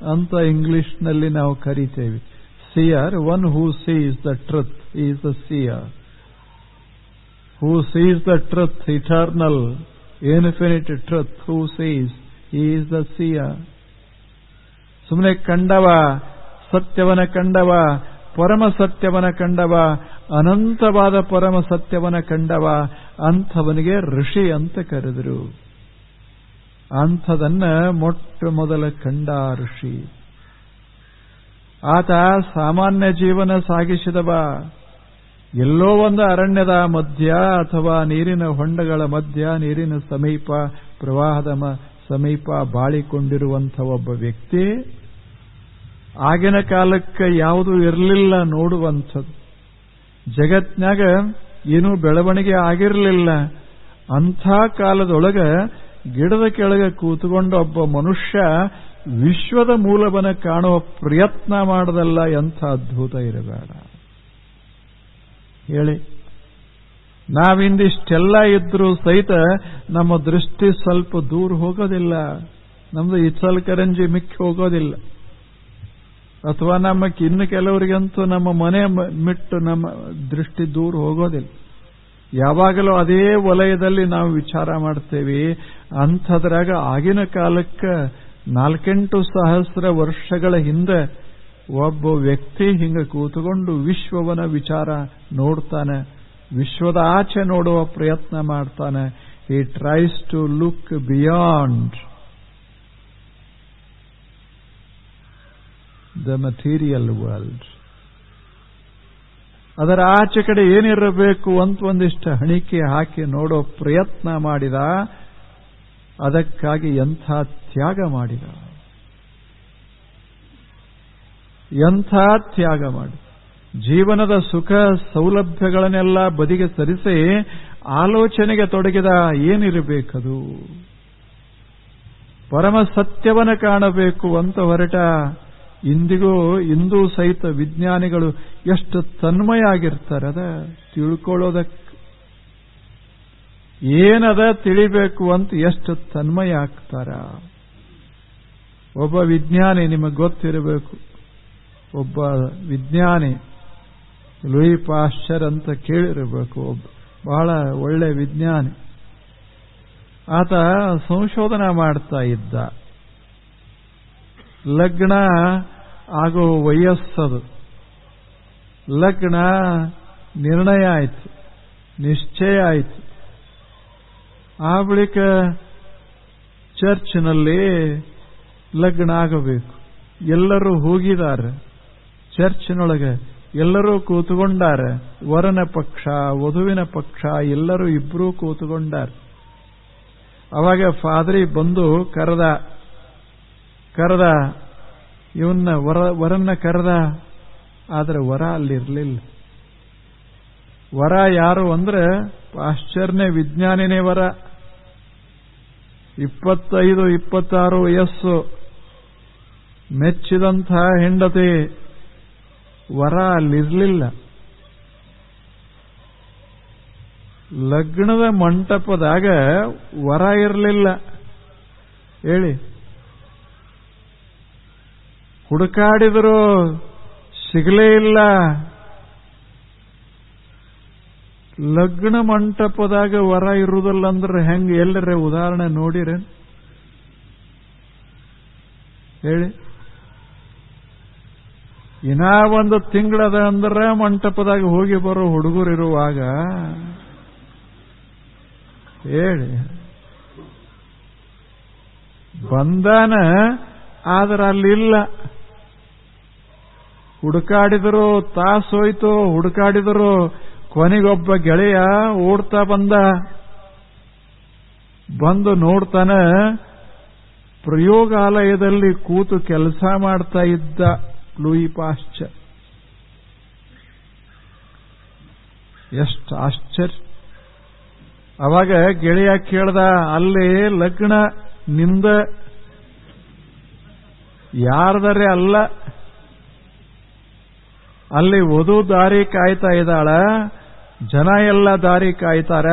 ಅಂತ ಇಂಗ್ಲಿಷ್ನಲ್ಲಿ ನಾವು ಕರಿತೇವೆ. Seer, one who sees the truth is the seer. Who sees the truth, eternal infinite truth, who sees is the seer. ಸುಮ್ಮನೆ ಕಂಡವ, ಸತ್ಯವನ ಕಂಡವ, ಪರಮ ಸತ್ಯವನ ಕಂಡವ, ಅನಂತವಾದ ಪರಮ ಸತ್ಯವನ ಕಂಡವ, ಅಂಥವನಿಗೆ ಋಷಿ ಅಂತ ಕರೆದರು. ಅಂಥದನ್ನ ಮೊಟ್ಟ ಮೊದಲ ಕಂಡ ಋಷಿ. ಆತ ಸಾಮಾನ್ಯ ಜೀವನ ಸಾಗಿಸಿದವ. ಎಲ್ಲೋ ಒಂದು ಅರಣ್ಯದ ಮಧ್ಯ ಅಥವಾ ನೀರಿನ ಹೊಂಡಗಳ ಮಧ್ಯ, ನೀರಿನ ಸಮೀಪ, ಪ್ರವಾಹದ ಸಮೀಪ ಬಾಳಿಕೊಂಡಿರುವಂಥ ಒಬ್ಬ ವ್ಯಕ್ತಿ. ಆಗಿನ ಕಾಲಕ್ಕೆ ಯಾವುದೂ ಇರಲಿಲ್ಲ ನೋಡುವಂಥದ್ದು. ಜಗತ್ನಾಗ ಏನೂ ಬೆಳವಣಿಗೆ ಆಗಿರಲಿಲ್ಲ. ಅಂಥ ಕಾಲದೊಳಗ ಗಿಡದ ಕೆಳಗೆ ಕೂತುಕೊಂಡ ಒಬ್ಬ ಮನುಷ್ಯ ವಿಶ್ವದ ಮೂಲವನ್ನ ಕಾಣುವ ಪ್ರಯತ್ನ ಮಾಡದಲ್ಲ, ಎಂಥ ಅದ್ಭುತ ಇರಬೇಡ ಹೇಳಿ. ನಾವಿಂದಿಷ್ಟೆಲ್ಲ ಇದ್ರೂ ಸಹಿತ ನಮ್ಮ ದೃಷ್ಟಿ ಸ್ವಲ್ಪ ದೂರ ಹೋಗೋದಿಲ್ಲ. ನಮ್ದು ಇಚಲಕರಂಜಿ ಮಿಕ್ಕಿ ಹೋಗೋದಿಲ್ಲ. ಅಥವಾ ಇನ್ನು ಕೆಲವರಿಗಂತೂ ನಮ್ಮ ಮನೆ ಮಿಟ್ಟು ನಮ್ಮ ದೃಷ್ಟಿ ದೂರ ಹೋಗೋದಿಲ್ಲ. ಯಾವಾಗಲೂ ಅದೇ ವಲಯದಲ್ಲಿ ನಾವು ವಿಚಾರ ಮಾಡ್ತೇವೆ. ಅಂಥದ್ರಾಗ ಆಗಿನ ಕಾಲಕ್ಕೆ 4-8 ಸಹಸ್ರ ವರ್ಷಗಳ ಹಿಂದೆ ಒಬ್ಬ ವ್ಯಕ್ತಿ ಹಿಂಗೆ ಕೂತುಕೊಂಡು ವಿಶ್ವವನ ವಿಚಾರ ನೋಡ್ತಾನೆ, ವಿಶ್ವದ ಆಚೆ ನೋಡುವ ಪ್ರಯತ್ನ ಮಾಡ್ತಾನೆ. He tries to look beyond the material world. ಅದರ ಆಚೆ ಕಡೆ ಏನಿರಬೇಕು ಅಂತ ಒಂದಿಷ್ಟು ಹಣಿಕೆ ಹಾಕಿ ನೋಡೋ ಪ್ರಯತ್ನ ಮಾಡಿದ. ಅದಕ್ಕಾಗಿ ಎಂಥ ತ್ಯಾಗ ಮಾಡಿದ, ಎಂಥ ತ್ಯಾಗ ಮಾಡಿ ಜೀವನದ ಸುಖ ಸೌಲಭ್ಯಗಳನ್ನೆಲ್ಲ ಬದಿಗೆ ಸರಿಸಿ ಆಲೋಚನೆಗೆ ತೊಡಗಿದ. ಏನಿರಬೇಕದು? ಪರಮ ಸತ್ಯವನ್ನ ಕಾಣಬೇಕು ಅಂತ ಹೊರಟ. ಇಂದೂ ಸಹಿತ ವಿಜ್ಞಾನಿಗಳು ಎಷ್ಟು ತನ್ಮಯ ಆಗಿರ್ತಾರೆ ಅದ ತಿಳ್ಕೊಳ್ಳೋದಕ್ಕೆ. ಏನದ ತಿಳಿಬೇಕು ಅಂತ ಎಷ್ಟು ತನ್ಮಯ ಆಗ್ತಾರ. ಒಬ್ಬ ವಿಜ್ಞಾನಿ, ನಿಮಗೆ ಗೊತ್ತಿರಬೇಕು, ಒಬ್ಬ ವಿಜ್ಞಾನಿ ಲೂಯಿ ಪಾಶ್ಚರ್ ಅಂತ ಕೇಳಿರಬೇಕು. ಒಬ್ಬ ಬಹಳ ಒಳ್ಳೆ ವಿಜ್ಞಾನಿ. ಆತ ಸಂಶೋಧನಾ ಮಾಡ್ತಾ ಇದ್ದ. ಲಗ್ನ ಆಗೋ ವಯಸ್ಸದು. ಲಗ್ನ ನಿರ್ಣಯ ಆಯ್ತು, ನಿಶ್ಚಯ ಆಯ್ತು. ಆ ಬಳಿಕ ಚರ್ಚ್ನಲ್ಲಿ ಲಗ್ನ ಆಗಬೇಕು. ಎಲ್ಲರೂ ಹೋಗಿದ್ದಾರೆ ಚರ್ಚ್ನೊಳಗೆ, ಎಲ್ಲರೂ ಕೂತುಕೊಂಡಾರೆ. ವರನ ಪಕ್ಷ, ವಧುವಿನ ಪಕ್ಷ ಎಲ್ಲರೂ ಇಬ್ಬರೂ ಕೂತುಕೊಂಡಾರೆ. ಅವಾಗ ಫಾದರಿ ಬಂದು ಕರೆದ ಇವನ್ನ ವರನ್ನ ಕರೆದ. ಆದ್ರೆ ವರ ಅಲ್ಲಿರ್ಲಿಲ್ಲ. ವರ ಯಾರು ಅಂದ್ರೆ ಪಾಶ್ಚರ್ಯ ವಿಜ್ಞಾನಿನೇ ವರ. 25-26 ವಯಸ್ಸು, ಮೆಚ್ಚಿದಂಥ ಹೆಂಡತಿ. ವರ ಅಲ್ಲಿರ್ಲಿಲ್ಲ. ಲಗ್ನದ ಮಂಟಪದಾಗ ವರ ಇರಲಿಲ್ಲ. ಹೇಳಿ, ಹುಡುಕಾಡಿದ್ರು ಸಿಗಲೇ ಇಲ್ಲ. ಲಗ್ನ ಮಂಟಪದಾಗ ವರ ಇರುವುದಿಲ್ಲ ಅಂದ್ರೆ ಹೆಂಗೆ? ಎಲ್ಲರೇ ಉದಾಹರಣೆ ನೋಡಿರ ಹೇಳಿ. ಇನ್ನ ಒಂದು ತಿಂಗಳದ ಅಂದ್ರೆ ಮಂಟಪದಾಗ ಹೋಗಿ ಬರೋ ಹುಡುಗರಿರುವಾಗ ಹೇಳಿ ಬಂದಾನ. ಆದ್ರೆ ಅಲ್ಲಿಲ್ಲ. ಹುಡುಕಾಡಿದರು, ತಾಸೋಯ್ತು ಹುಡುಕಾಡಿದರು. ಕೊನೆಗೊಬ್ಬ ಗೆಳೆಯ ಓಡ್ತಾ ಬಂದು ನೋಡ್ತಾನ, ಪ್ರಯೋಗಾಲಯದಲ್ಲಿ ಕೂತು ಕೆಲಸ ಮಾಡ್ತಾ ಇದ್ದ ಲೂಯಿ ಪಾಶ್ಚರ್. ಎಷ್ಟು ಆಶ್ಚರ್ಯ! ಅವಾಗ ಗೆಳೆಯ ಕೇಳ್ದ, ಅಲ್ಲೇ ಲಗ್ನ ನಿಂದ ಯಾರದರೆ ಅಲ್ಲ, ಅಲ್ಲಿ ವಧು ದಾರಿ ಕಾಯ್ತಾ ಇದ್ದಾಳ, ಜನ ಎಲ್ಲ ದಾರಿ ಕಾಯ್ತಾರ,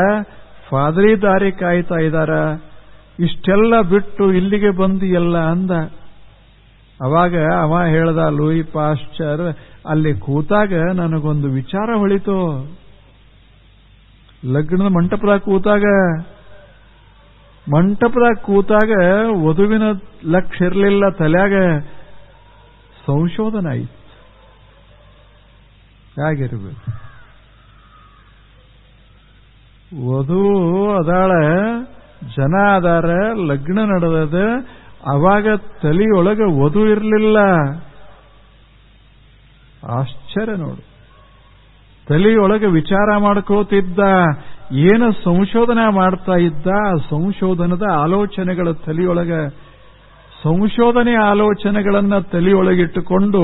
ಫಾದರಿ ದಾರಿ ಕಾಯ್ತಾ ಇದ್ದಾರ, ಇಷ್ಟೆಲ್ಲ ಬಿಟ್ಟು ಇಲ್ಲಿಗೆ ಬಂದು ಎಲ್ಲ ಅಂದ. ಅವಾಗ ಅವ ಹೇಳ್ದ, ಲೂಯಿ ಪಾಶ್ಚರ್, ಅಲ್ಲಿ ಕೂತಾಗ ನನಗೊಂದು ವಿಚಾರ ಹೊಳಿತು. ಲಗ್ನದ ಮಂಟಪದಾಗ ಕೂತಾಗ ವಧುವಿನ ಲಕ್ಷ್ಯ ಇರಲಿಲ್ಲ, ತಲೆಯಾಗ ಸಂಶೋಧನೆ ಆಯಿತು. ಹೇಗಿರ್ಬೇಕು? ವಧು ಅದಾಳ, ಜನ ಅದಾರ, ಲಗ್ನ ನಡೆದದ, ಅವಾಗ ತಲೆಯೊಳಗೆ ವಧು ಇರಲಿಲ್ಲ. ಆಶ್ಚರ್ಯ ನೋಡು. ತಲೆಯೊಳಗೆ ವಿಚಾರ ಮಾಡ್ಕೋತಿದ್ದ, ಏನು ಸಂಶೋಧನೆ ಮಾಡ್ತಾ ಇದ್ದ. ಸಂಶೋಧನದ ಆಲೋಚನೆಗಳ ತಲೆಯೊಳಗೆ, ಸಂಶೋಧನೆ ಆಲೋಚನೆಗಳನ್ನ ತಲೆಯೊಳಗಿಟ್ಟುಕೊಂಡು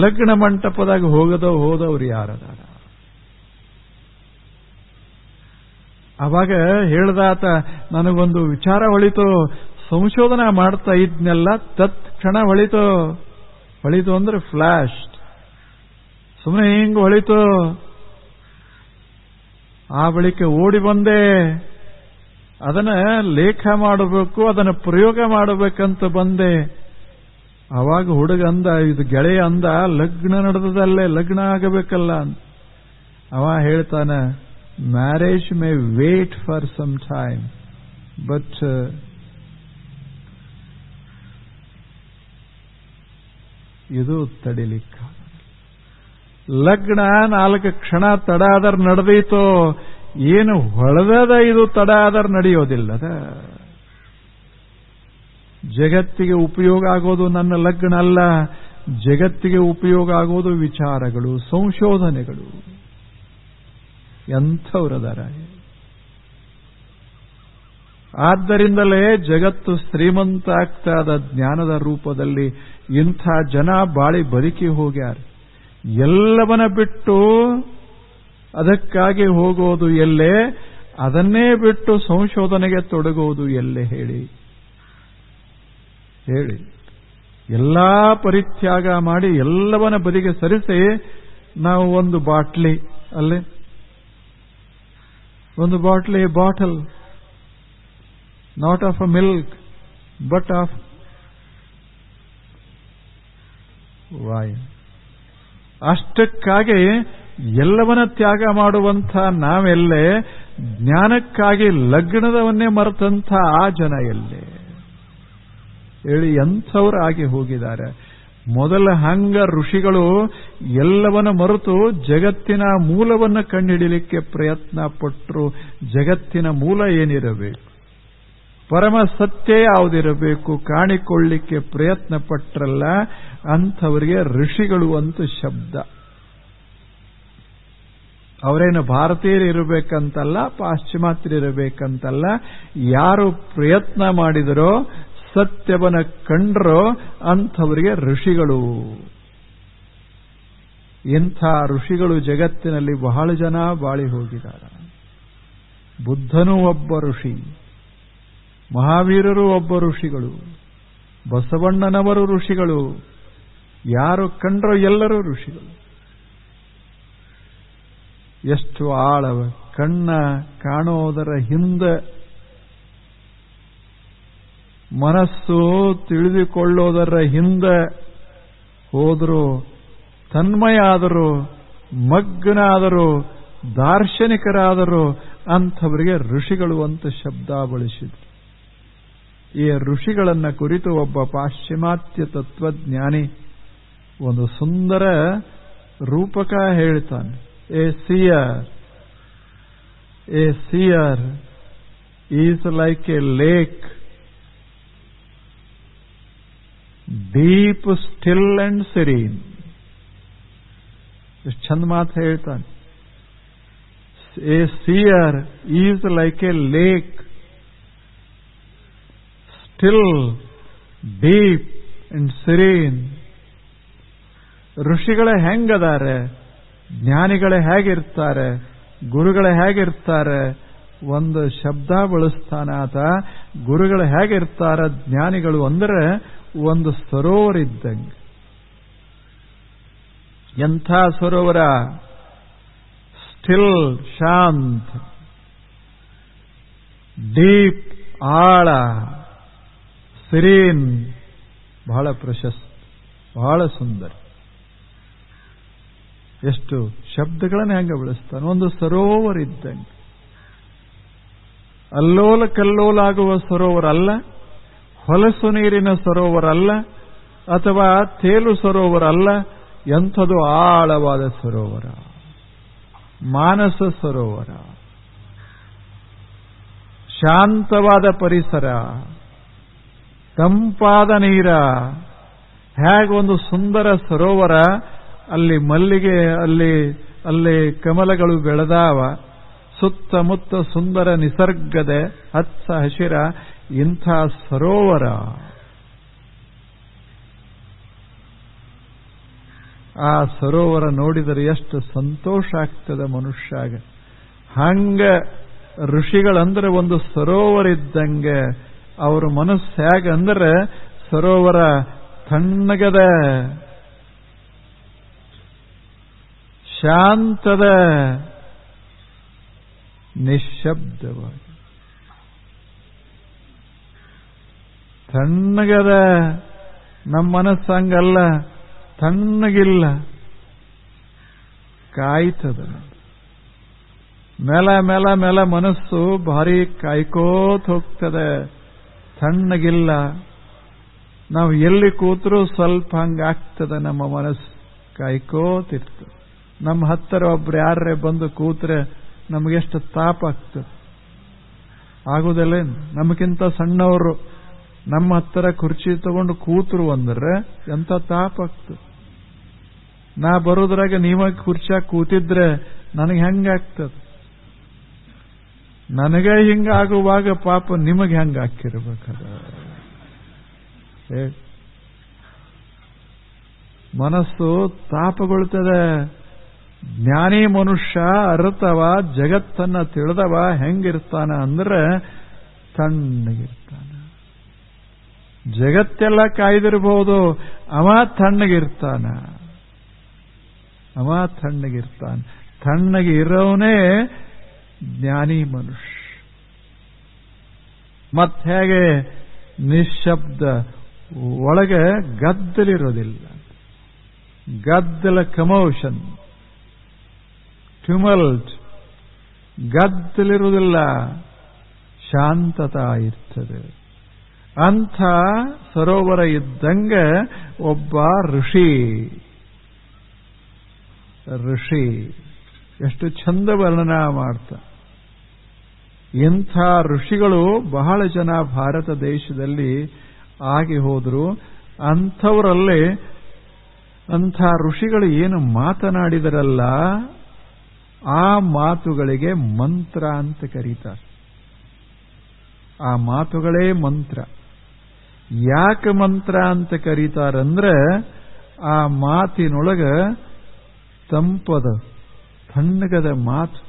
ಲಗ್ನ ಮಂಟಪದಾಗ ಹೋದವ್ರು ಯಾರದಾರ? ಅವಾಗ ಹೇಳ್ದಾತ, ನನಗೊಂದು ವಿಚಾರ ಹೊಳಿತು, ಸಂಶೋಧನೆ ಮಾಡ್ತಾ ಇದ್ನೆಲ್ಲ ತತ್ಕ್ಷಣ ಹೊಳಿತು ಅಂದ್ರೆ ಫ್ಲಾಶ್, ಸುಮ್ಮನೆ ಹಿಂಗ್ ಹೊಳಿತು. ಆ ಬಳಿಕ ಓಡಿ ಬಂದೆ, ಅದನ್ನ ಲೇಖ ಮಾಡಬೇಕು, ಅದನ್ನ ಪ್ರಯೋಗ ಮಾಡಬೇಕಂತ ಬಂದೆ. ಅವಾಗ ಹುಡುಗ ಅಂದ, ಇದು ಗೆಳೆಯ ಅಂದ, ಲಗ್ನ ನಡೆದದಲ್ಲೇ, ಲಗ್ನ ಆಗಬೇಕಲ್ಲ ಅಂತ. ಅವ ಹೇಳ್ತಾನ, marriage may wait for some time, but ಇದು ತಡಿಲಿಕ್ಕ. ಲಗ್ನ 4 ಕ್ಷಣ ತಡ ಆದರ್ ನಡೆದೀತೋ, ಏನು ಹೊಳೆದ ಇದು ತಡ ಆದರ್ ನಡೆಯೋದಿಲ್ಲದ. ಜಗತ್ತಿಗೆ ಉಪಯೋಗ ಆಗೋದು ನನ್ನ ಲಗ್ನ ಅಲ್ಲ, ಜಗತ್ತಿಗೆ ಉಪಯೋಗ ಆಗೋದು ವಿಚಾರಗಳು, ಸಂಶೋಧನೆಗಳು. ಎಂಥವ್ರದಾರ. ಆದ್ದರಿಂದಲೇ ಜಗತ್ತು ಶ್ರೀಮಂತ ಆಗ್ತಾದ ಜ್ಞಾನದ ರೂಪದಲ್ಲಿ ಇಂಥ ಜನ ಬಾಳಿ ಬದುಕಿ ಹೋಗ್ಯಾರ. ಎಲ್ಲವನ್ನ ಬಿಟ್ಟು ಅದಕ್ಕಾಗಿ ಹೋಗೋದು ಎಲ್ಲೇ, ಅದನ್ನೇ ಬಿಟ್ಟು ಸಂಶೋಧನೆಗೆ ತೊಡಗೋದು ಎಲ್ಲೇ ಹೇಳಿ? ಎಲ್ಲಾ ಪರಿತ್ಯಾಗ ಮಾಡಿ ಎಲ್ಲವನ್ನ ಬದಿಗೆ ಸರಿಸಿ ನಾವು ಒಂದು ಬಾಟ್ಲಿ, ಅಲ್ಲೇ ಒಂದು bottle, not of a milk but of wine. ಅಷ್ಟಕ್ಕಾಗಿ ಎಲ್ಲವನ್ನ ತ್ಯಾಗ ಮಾಡುವಂಥ ನಾವೆಲ್ಲೇ, ಜ್ಞಾನಕ್ಕಾಗಿ ಲಗ್ನದವನ್ನೇ ಮರೆತಂಥ ಆ ಜನ ಎಲ್ಲೇ ಹೇಳಿ? ಎಂಥವರಾಗಿ ಹೋಗಿದ್ದಾರೆ. ಮೊದಲ ಹಂಗ ಋಷಿಗಳು ಎಲ್ಲವನ್ನ ಮರೆತು ಜಗತ್ತಿನ ಮೂಲವನ್ನ ಕಂಡುಹಿಡಿಯಲಿಕ್ಕೆ ಪ್ರಯತ್ನ ಪಟ್ಟರು. ಜಗತ್ತಿನ ಮೂಲ ಏನಿರಬೇಕು, ಪರಮ ಸತ್ಯ ಯಾವುದಿರಬೇಕು ಕಾಣಿಕೊಳ್ಳಿಕ್ಕೆ ಪ್ರಯತ್ನ ಪಟ್ರಲ್ಲ, ಅಂಥವರಿಗೆ ಋಷಿಗಳು ಅಂತ ಶಬ್ದ. ಅವರೇನು ಭಾರತೀಯರಿರಬೇಕಂತಲ್ಲ, ಪಾಶ್ಚಿಮಾತ್ಯರಿರಬೇಕಂತಲ್ಲ. ಯಾರು ಪ್ರಯತ್ನ ಮಾಡಿದರೋ, ಸತ್ಯವನ್ನ ಕಂಡ್ರೋ ಅಂಥವರಿಗೆ ಋಷಿಗಳು. ಇಂಥ ಋಷಿಗಳು ಜಗತ್ತಿನಲ್ಲಿ ಬಹಳ ಜನ ಬಾಳಿ ಹೋಗಿದ್ದಾರೆ. ಬುದ್ಧನೂ ಒಬ್ಬ ಋಷಿ, ಮಹಾವೀರರು ಒಬ್ಬ ಋಷಿಗಳು, ಬಸವಣ್ಣನವರು ಋಷಿಗಳು. ಯಾರು ಕಂಡ್ರೋ ಎಲ್ಲರೂ ಋಷಿಗಳು. ಎಷ್ಟು ಆಳವ ಕಣ್ಣ ಕಾಣೋದರ ಹಿಂದೆ ಮನಸ್ಸು ತಿಳಿದುಕೊಳ್ಳೋದರ ಹಿಂದೆ ಹೋದರೂ, ತನ್ಮಯ ಆದರೂ, ಮಗ್ನಾದರೂ, ದಾರ್ಶನಿಕರಾದರೂ ಅಂಥವರಿಗೆ ಋಷಿಗಳು ಅಂತ ಶಬ್ದ ಬಳಸಿದ್ರು. ಈ ಋಷಿಗಳನ್ನ ಕುರಿತು ಒಬ್ಬ ಪಾಶ್ಚಿಮಾತ್ಯ ತತ್ವಜ್ಞಾನಿ ಒಂದು ಸುಂದರ ರೂಪಕ ಹೇಳ್ತಾನೆ. A seer is like a lake, deep, still and serene. ಎಷ್ಟು ಚಂದ ಮಾತು ಹೇಳ್ತಾನೆ. A seer is like a lake, still, deep and serene. ಋಷಿಗಳೇ ಹೆಂಗದಾರೆ, ಜ್ಞಾನಿಗಳೇ ಹೇಗಿರ್ತಾರೆ, ಗುರುಗಳೇ ಹೇಗಿರ್ತಾರೆ, ಒಂದು ಶಬ್ದ ಬಳಸ್ತಾನಾತ. ಗುರುಗಳು ಹೇಗಿರ್ತಾರ, ಜ್ಞಾನಿಗಳು ಅಂದ್ರೆ ಒಂದು ಸರೋವರ ಇದ್ದಂಗೆ. ಎಂಥ ಸರೋವರ? ಸ್ಟಿಲ್, ಶಾಂತ, ಡೀಪ್, ಆಳ, ಸಿರೀನ್, ಬಹಳ ಪ್ರಶಸ್ತಿ. ಬಹಳ ಸುಂದರ. ಎಷ್ಟು ಶಬ್ದಗಳನ್ನು ಹೆಂಗ ಬಳಸ್ತಾನೆ. ಒಂದು ಸರೋವರ ಇದ್ದಂಗೆ, ಅಲ್ಲೋಲ ಕಲ್ಲೋಲ ಆಗುವ ಸರೋವರ ಅಲ್ಲ, ಹೊಲಸು ನೀರಿನ ಸರೋವರ ಅಲ್ಲ, ಅಥವಾ ತೇಲು ಸರೋವರ ಅಲ್ಲ. ಎಂಥದು ಆಳವಾದ ಸರೋವರ, ಮಾನಸ ಸರೋವರ, ಶಾಂತವಾದ ಪರಿಸರ, ತಂಪಾದ ನೀರ. ಹೇಗೊಂದು ಸುಂದರ ಸರೋವರ, ಅಲ್ಲಿ ಮಲ್ಲಿಗೆ, ಅಲ್ಲಿ ಕಮಲಗಳು ಬೆಳೆದಾವ, ಸುತ್ತಮುತ್ತ ಸುಂದರ ನಿಸರ್ಗದ ಹಚ್ಚ ಹಸಿರ ಇಂಥ ಸರೋವರ. ಆ ಸರೋವರ ನೋಡಿದರೆ ಎಷ್ಟು ಸಂತೋಷ ಆಗ್ತದೆ ಮನುಷ್ಯಾಗ. ಹಂಗ ಋಷಿಗಳಂದ್ರೆ ಒಂದು ಸರೋವರ ಇದ್ದಂಗೆ. ಅವ್ರ ಮನಸ್ಸು ಹೇಗಂದ್ರೆ ಸರೋವರ ತಣ್ಣಗದ, ಶಾಂತದ, ನಿಶ್ಶಬ್ದವಾಗಿ ತಣ್ಣಗದ. ನಮ್ಮ ಮನಸ್ಸು ಹಂಗಲ್ಲ, ತಣ್ಣಗಿಲ್ಲ, ಕಾಯ್ತದ. ಮೇಲ ಮೇಲ ಮೇಲ ಮನಸ್ಸು ಭಾರಿ ಕಾಯ್ಕೋತ ಹೋಗ್ತದೆ, ತಣ್ಣಗಿಲ್ಲ. ನಾವು ಎಲ್ಲಿ ಕೂತ್ರೂ ಸ್ವಲ್ಪ ಹಂಗಾಗ್ತದೆ, ನಮ್ಮ ಮನಸ್ಸು ಕಾಯ್ಕೋತಿರ್ತದೆ. ನಮ್ಮ ಹತ್ತಿರ ಒಬ್ರು ಯಾರೇ ಬಂದು ಕೂತ್ರೆ ನಮಗೆಷ್ಟು ತಾಪ ಆಗ್ತದೆ. ಆಗುವುದಿಲ್ಲೇನು? ನಮಗಿಂತ ಸಣ್ಣವರು ನಮ್ಮ ಹತ್ತಿರ ಕುರ್ಚಿ ತಗೊಂಡು ಕೂತರು ಅಂದ್ರೆ ಎಂತ ತಾಪ ಆಗ್ತದೆ. ನಾ ಬರೋದ್ರಾಗ ನೀವ ಕುರ್ಚಿಯಾಗ ಕೂತಿದ್ರೆ ನನಗೆ ಹೆಂಗಾಗ್ತದೆ? ನನಗೆ ಹಿಂಗಾಗುವಾಗ ಪಾಪ ನಿಮಗೆ ಹೆಂಗ ಹಾಕಿರ್ಬೇಕದ? ಮನಸ್ಸು ತಾಪಗೊಳ್ತದೆ. ಜ್ಞಾನಿ ಮನುಷ್ಯ ಅರ್ಥವ ಜಗತ್ತನ್ನ ತಿಳಿದವ ಹೆಂಗಿರ್ತಾನ ಅಂದ್ರೆ ತಣ್ಣಗಿರ್ತಾನ. ಜಗತ್ತೆಲ್ಲ ಕಾಯ್ದಿರಬಹುದು, ಅವ ತಣ್ಣಗಿರ್ತಾನ. ಅವ ತಣ್ಣಗಿರ್ತಾನ. ತಣ್ಣಗೆ ಇರೋವನೇ ಜ್ಞಾನಿ ಮನುಷ್ಯ. ಮತ್ತೆ ಹೇಗೆ ನಿಶ್ಶಬ್ದ, ಒಳಗೆ ಗದ್ದಲಿರೋದಿಲ್ಲ. ಗದ್ದಲ, ಕಮೋಷನ್, ಟ್ಯುಮಲ್ಟ್, ಗದ್ದಲಿರುವುದಿಲ್ಲ, ಶಾಂತತ ಇರ್ತದೆ. ಅಂಥ ಸರೋವರ ಇದ್ದಂಗೆ ಒಬ್ಬ ಋಷಿ. ಎಷ್ಟು ಚಂದ ವರ್ಣನ ಮಾಡ್ತಾ. ಇಂಥ ಋಷಿಗಳು ಬಹಳ ಜನ ಭಾರತ ದೇಶದಲ್ಲಿ ಆಗಿ ಹೋದ್ರು. ಅಂಥವರಲ್ಲಿ ಅಂಥ ಋಷಿಗಳು ಏನು ಮಾತನಾಡಿದರಲ್ಲ, ಆ ಮಾತುಗಳಿಗೆ ಮಂತ್ರ ಅಂತ ಕರೀತಾರೆ. ಆ ಮಾತುಗಳೇ ಮಂತ್ರ. ಯಾಕೆ ಮಂತ್ರ ಅಂತ ಕರೀತಾರಂದ್ರೆ ಆ ಮಾತಿನೊಳಗ ತಂಪದ, ತಣ್ಣಗದ ಮಾತು,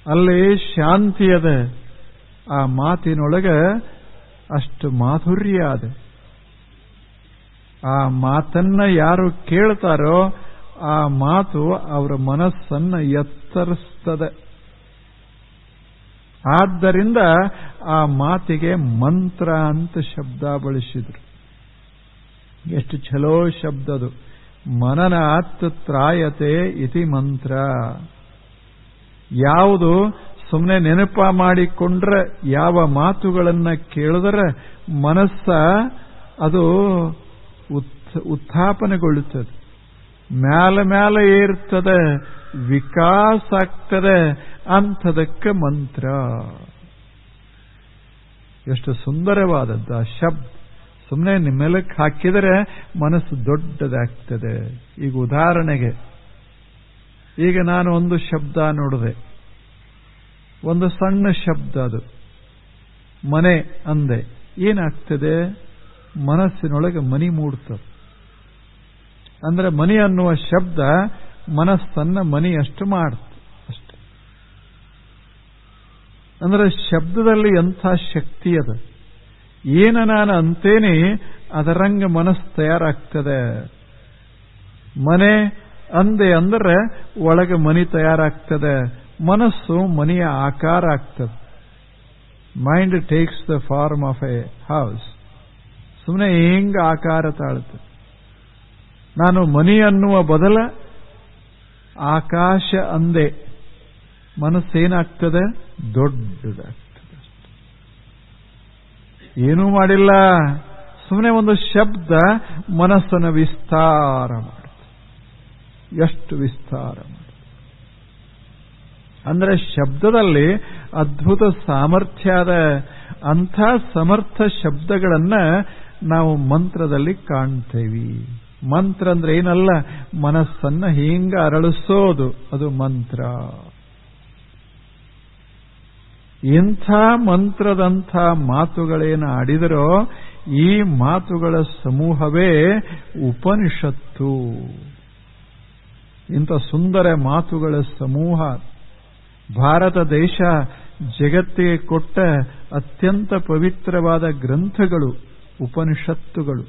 ಅಲ್ಲೇ ಶಾಂತಿಯದ. ಆ ಮಾತಿನೊಳಗ ಅಷ್ಟು ಮಾಧುರ್ಯ ಅದ. ಆ ಮಾತನ್ನ ಯಾರು ಕೇಳ್ತಾರೋ ಆ ಮಾತು ಅವರ ಮನಸ್ಸನ್ನ ಎತ್ತರಿಸ್ತದೆ. ಆದ್ದರಿಂದ ಆ ಮಾತಿಗೆ ಮಂತ್ರ ಅಂತ ಶಬ್ದ ಬಳಸಿದ್ರು. ಎಷ್ಟು ಛಲೋ ಶಬ್ದದು. ಮನನಾತ್ ತ್ರಾಯತೆ ಇತಿ ಮಂತ್ರ. ಯಾವುದು ಸುಮ್ಮನೆ ನೆನಪ ಮಾಡಿಕೊಂಡ್ರೆ, ಯಾವ ಮಾತುಗಳನ್ನ ಕೇಳಿದ್ರೆ ಮನಸ್ಸ ಅದು ಉತ್ಥಾಪನೆಗೊಳ್ಳುತ್ತದೆ, ಮ್ಯಾಲ ಮ್ಯಾಲ ಏರ್ತದೆ, ವಿಕಾಸ ಆಗ್ತದೆ. ಅಂಥದಕ್ಕೆ ಮಂತ್ರ. ಎಷ್ಟು ಸುಂದರವಾದದ್ದು ಆ ಶಬ್ದ. ಸುಮ್ಮನೆ ಮೆಲಕ್ಕೆ ಹಾಕಿದರೆ ಮನಸ್ಸು ದೊಡ್ಡದಾಗ್ತದೆ. ಈಗ ಉದಾಹರಣೆಗೆ, ಈಗ ನಾನು ಒಂದು ಶಬ್ದ ನೋಡಿದೆ, ಒಂದು ಸಣ್ಣ ಶಬ್ದ, ಅದು ಮನೆ ಅಂದೆ. ಏನಾಗ್ತದೆ? ಮನಸ್ಸಿನೊಳಗೆ ಮನಿ ಮೂಡ್ತದೆ. ಅಂದ್ರೆ ಮನಿ ಅನ್ನುವ ಶಬ್ದ ಮನಸ್ಸನ್ನ ಮನಿ ಅಷ್ಟು ಮಾಡುತ್ತೆ ಅಷ್ಟೆ. ಅಂದ್ರೆ ಶಬ್ದದಲ್ಲಿ ಎಂಥ ಶಕ್ತಿ ಅದ. ಏನ ನಾನು ಅಂತೇನೆ ಅದರಂಗ ಮನಸ್ಸು ತಯಾರಾಗ್ತದೆ. ಮನೆ ಅಂದೆ ಅಂದ್ರೆ ಒಳಗೆ ಮನಿ ತಯಾರಾಗ್ತದೆ. ಮನಸ್ಸು ಮನೆಯ ಆಕಾರ ಆಗ್ತದೆ. Mind takes the form of a house. ಸುಮ್ಮನೆ ಹೆಂಗ ಆಕಾರ ತಾಳುತ್ತೆ. ನಾನು ಮನಿ ಅನ್ನುವ ಬದಲ ಆಕಾಶ ಅಂದೆ, ಮನಸ್ಸೇನಾಗ್ತದೆ? ದೊಡ್ಡದಾಗ್ತದೆ. ಏನೂ ಮಾಡಿಲ್ಲ, ಸುಮ್ಮನೆ ಒಂದು ಶಬ್ದ ಮನಸ್ಸನ್ನು ವಿಸ್ತಾರ ಮಾಡುತ್ತೆ. ಎಷ್ಟು ವಿಸ್ತಾರ ಮಾಡುತ್ತೆ ಅಂದರೆ ಶಬ್ದದಲ್ಲಿ ಅದ್ಭುತ ಸಾಮರ್ಥ್ಯದ ಅಂಥ ಸಮರ್ಥ ಶಬ್ದಗಳನ್ನು ನಾವು ಮಂತ್ರದಲ್ಲಿ ಕಾಣ್ತೇವೆ. ಮಂತ್ರ ಅಂದ್ರೆ ಏನಲ್ಲ, ಮನಸ್ಸನ್ನ ಹಿಂಗ ಅರಳಿಸೋದು, ಅದು ಮಂತ್ರ. ಇಂಥ ಮಂತ್ರದಂಥ ಮಾತುಗಳೇನು ಆಡಿದರೋ ಈ ಮಾತುಗಳ ಸಮೂಹವೇ ಉಪನಿಷತ್ತು. ಇಂಥ ಸುಂದರ ಮಾತುಗಳ ಸಮೂಹ ಭಾರತ ದೇಶ ಜಗತ್ತಿಗೆ ಕೊಟ್ಟ ಅತ್ಯಂತ ಪವಿತ್ರವಾದ ಗ್ರಂಥಗಳು ಉಪನಿಷತ್ತುಗಳು.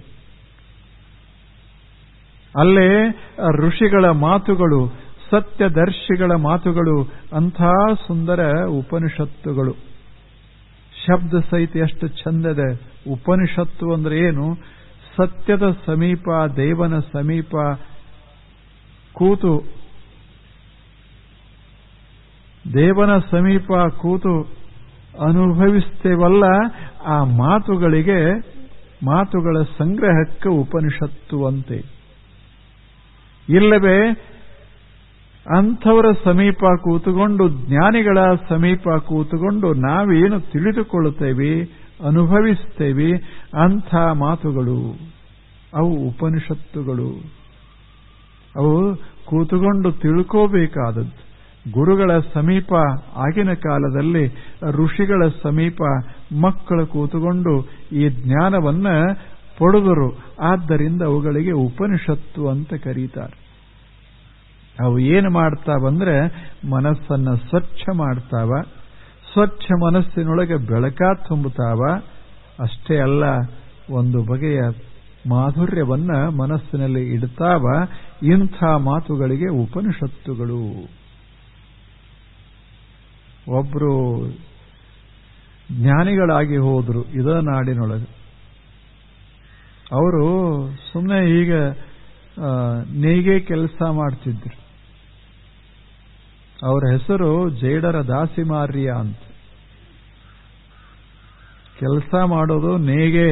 ಅಲ್ಲೇ ಋಷಿಗಳ ಮಾತುಗಳು, ಸತ್ಯದರ್ಶಿಗಳ ಮಾತುಗಳು, ಅಂಥ ಸುಂದರ ಉಪನಿಷತ್ತುಗಳು. ಶಬ್ದ ಸಹಿತ ಎಷ್ಟು ಚಂದದೆ. ಉಪನಿಷತ್ತು ಅಂದ್ರೆ ಏನು? ಸತ್ಯದ ಸಮೀಪ, ದೇವನ ಸಮೀಪ ಕೂತು, ದೇವನ ಸಮೀಪ ಕೂತು ಅನುಭವಿಸ್ತೇವಲ್ಲ, ಆ ಮಾತುಗಳಿಗೆ, ಮಾತುಗಳ ಸಂಗ್ರಹಕ್ಕೆ ಉಪನಿಷತ್ತು ಅಂತೆ. ಇಲ್ಲವೇ ಅಂಥವರ ಸಮೀಪ ಕೂತುಕೊಂಡು, ಜ್ಞಾನಿಗಳ ಸಮೀಪ ಕೂತುಕೊಂಡು ನಾವೇನು ತಿಳಿದುಕೊಳ್ಳುತ್ತೇವೆ, ಅನುಭವಿಸ್ತೇವೆ, ಅಂಥ ಮಾತುಗಳು ಅವು ಉಪನಿಷತ್ತುಗಳು. ಅವು ಕೂತುಕೊಂಡು ತಿಳ್ಕೋಬೇಕಾದದ್ದು. ಗುರುಗಳ ಸಮೀಪ ಆಗಿನ ಕಾಲದಲ್ಲಿ, ಋಷಿಗಳ ಸಮೀಪ ಮಕ್ಕಳು ಕೂತುಕೊಂಡು ಈ ಜ್ಞಾನವನ್ನ ಪಡೆದರು. ಆದ್ದರಿಂದ ಅವುಗಳಿಗೆ ಉಪನಿಷತ್ತು ಅಂತ ಕರೀತಾರೆ. ಅವು ಏನು ಮಾಡ್ತಾವಂದ್ರೆ ಮನಸ್ಸನ್ನ ಸ್ವಚ್ಛ ಮಾಡ್ತಾವ, ಸ್ವಚ್ಛ ಮನಸ್ಸಿನೊಳಗೆ ಬೆಳಕ ತುಂಬುತ್ತಾವ. ಅಷ್ಟೇ ಅಲ್ಲ, ಒಂದು ಬಗೆಯ ಮಾಧುರ್ಯವನ್ನ ಮನಸ್ಸಿನಲ್ಲಿ ಇಡ್ತಾವ. ಇಂಥ ಮಾತುಗಳಿಗೆ ಉಪನಿಷತ್ತುಗಳು. ಒಬ್ರು ಜ್ಞಾನಿಗಳಾಗಿ ಹೋದ್ರು ಇದ ನಾಡಿನೊಳಗೆ. ಅವರು ಸುಮ್ಮನೆ ಈಗ ನೇಯ್ಗೆ ಕೆಲಸ ಮಾಡ್ತಿದ್ರು. ಅವರ ಹೆಸರು ಜೇಡರ ದಾಸಿಮಾರ್ಯ ಅಂತ. ಕೆಲಸ ಮಾಡೋದು ನೇಯ್ಗೆ.